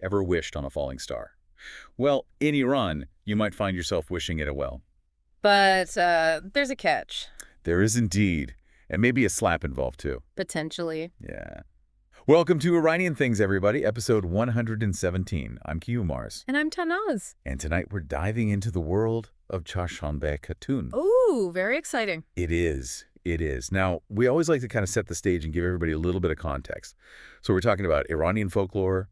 ever wished on a falling star? Well, in Iran, you might find yourself wishing at a well. But there's a catch, There is indeed, and maybe a slap involved too. potentially. Yeah. Welcome to Iranian Things, everybody, episode 117. I'm Mars, And I'm Tanaz. and tonight we're diving into the world of Chaharshanbe Khatun. Ooh, very exciting. It is. It is. Now, we always like to kind of set the stage and give everybody a little bit of context. So we're talking about Iranian folklore,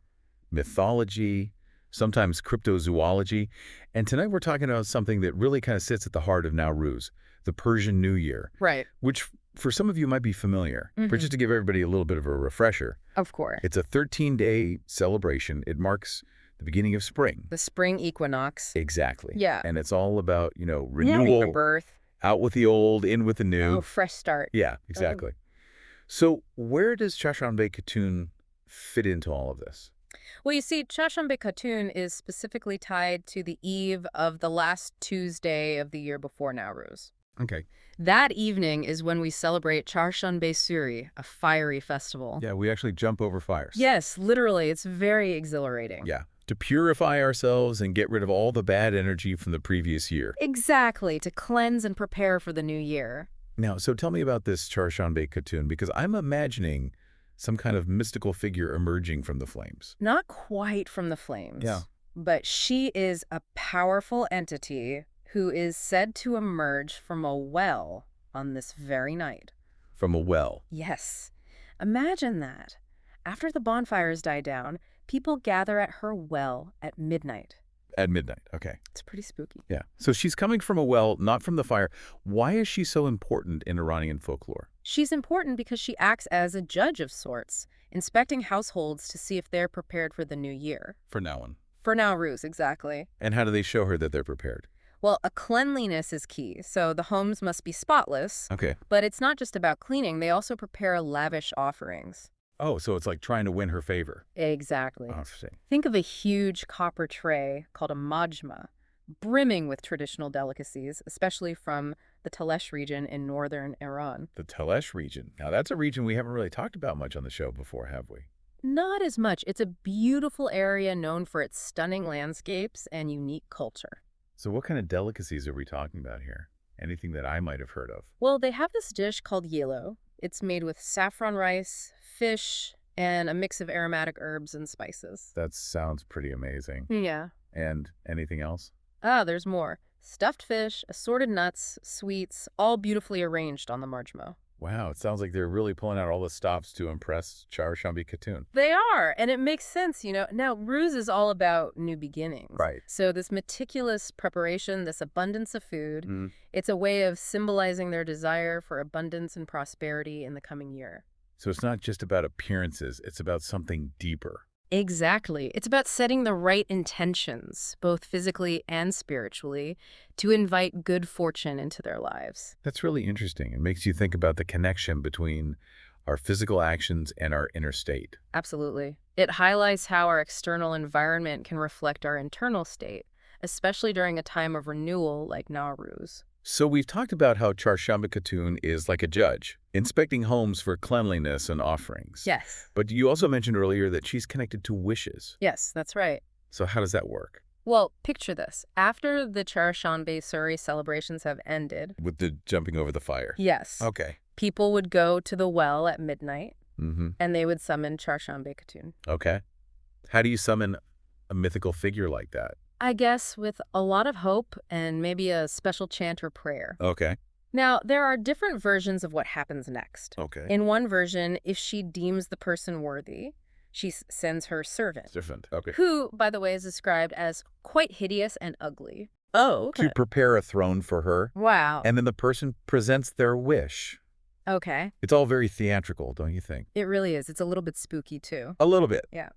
mythology, sometimes cryptozoology, and tonight we're talking about something that really kind of sits at the heart of Nowruz, the Persian New Year, Right. which for some of you might be familiar, but just to give everybody a little bit of a refresher, Of course. it's a 13-day celebration. It marks the beginning of spring. The spring equinox. Exactly. Yeah. And it's all about, renewal, Rebirth. out with the old, in with the new. Oh, fresh start. Yeah, exactly. So where does Chaharshanbe Khatun fit into all of this? Well, you see, Chaharshanbe Khatun is specifically tied to the eve of the last Tuesday of the year before Nowruz. Okay. That evening is when we celebrate Chaharshanbe Suri, a fiery festival. Yeah, we actually jump over fires. Yes, literally. It's very exhilarating. Yeah, to purify ourselves and get rid of all the bad energy from the previous year. Exactly, to cleanse and prepare for the new year. Now, so tell me about this Chaharshanbe Khatun, because I'm imagining some kind of mystical figure emerging from the flames. Not quite from the flames. Yeah. But she is a powerful entity who is said to emerge from a well on this very night. From a well. Yes. Imagine that. After the bonfires die down, people gather at her well at midnight. At midnight, okay. It's pretty spooky. Yeah. So she's coming from a well, not from the fire. Why is she so important in Iranian folklore? She's important because she acts as a judge of sorts, inspecting households to see if they're prepared for the new year. For now on. For Nowruz, exactly. And how do they show her that they're prepared? Well, a cleanliness is key, so the homes must be spotless. Okay. But it's not just about cleaning. They also prepare lavish offerings. Oh, so it's like trying to win her favor. Exactly. Oh, interesting. Think of a huge copper tray called a majma, brimming with traditional delicacies, especially from the Talesh region in northern Iran. The Talesh region. Now, that's a region we haven't really talked about much on the show before, have we? Not as much. It's a beautiful area known for its stunning landscapes and unique culture. So what kind of delicacies are we talking about here? Anything that I might have heard of? Well, they have this dish called yelo. It's made with saffron rice, fish, and a mix of aromatic herbs and spices. That sounds pretty amazing. Yeah. And anything else? Ah, there's more. Stuffed fish, assorted nuts, sweets, all beautifully arranged on the marjmo. Wow, it sounds like they're really pulling out all the stops to impress Chaharshanbe Khatun. They are, and it makes sense, you know. Now, Ruse is all about new beginnings. Right. So this meticulous preparation, this abundance of food, it's a way of symbolizing their desire for abundance and prosperity in the coming year. So it's not just about appearances, it's about something deeper. Exactly. It's about setting the right intentions, both physically and spiritually, to invite good fortune into their lives. That's really interesting. It makes you think about the connection between our physical actions and our inner state. Absolutely. It highlights how our external environment can reflect our internal state, especially during a time of renewal like Nowruz. So we've talked about how Chaharshanbe Khatun is like a judge, inspecting homes for cleanliness and offerings. Yes. But you also mentioned earlier that she's connected to wishes. Yes, that's right. So how does that work? Well, picture this. After the Chaharshanbe Suri celebrations have ended, With the jumping over the fire. yes, Okay. people would go to the well at midnight, Mm-hmm. and they would summon Chaharshanbe Khatun. Okay. How do you summon a mythical figure like that? I guess with a lot of hope and maybe a special chant or prayer. Okay. Now, there are different versions of what happens next. Okay. In one version, if she deems the person worthy, she sends her servant, It's different. Okay. who, by the way, is described as quite hideous and ugly. Oh, To prepare a throne for her, wow. and then the person presents their wish. Okay. It's all very theatrical, don't you think? It really is. It's a little bit spooky, too. A little bit. Yeah.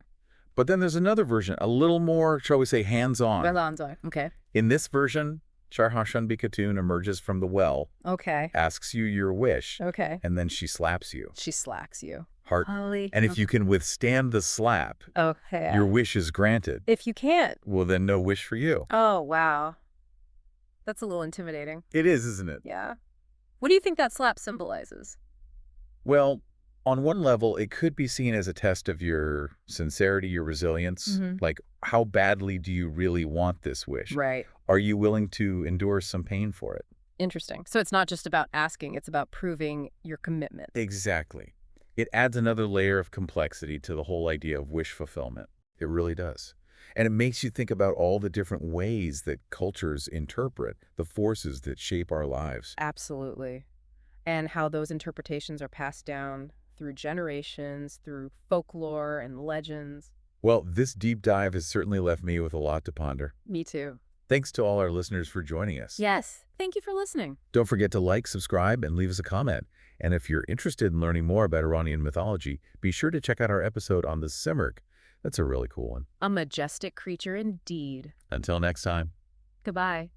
But then there's another version, a little more, shall we say, hands-on. Velanzo. Okay. In this version, Chaharshanbe Khatun emerges from the well, Okay. asks you your wish, Okay. and then she slaps you. She slacks you. Heart. Holy. And if you can withstand the slap, Okay. your wish is granted. If you can't. Well, then no wish for you. Oh, wow. That's a little intimidating. It is, isn't it? Yeah. What do you think that slap symbolizes? Well, On one level, it could be seen as a test of your sincerity, your resilience. Hmm. Like, how badly do you really want this wish? Right. Are you willing to endure some pain for it? Interesting. So it's not just about asking, it's about proving your commitment. Exactly. It adds another layer of complexity to the whole idea of wish fulfillment. It really does. And it makes you think about all the different ways that cultures interpret the forces that shape our lives. Absolutely. And how those interpretations are passed down through generations, through folklore and legends. Well, this deep dive has certainly left me with a lot to ponder. Me too. Thanks to all our listeners for joining us. Yes. Thank you for listening. Don't forget to like, subscribe, and leave us a comment. And if you're interested in learning more about Iranian mythology, be sure to check out our episode on the Simurgh. That's a really cool one. A majestic creature indeed. Until next time. Goodbye.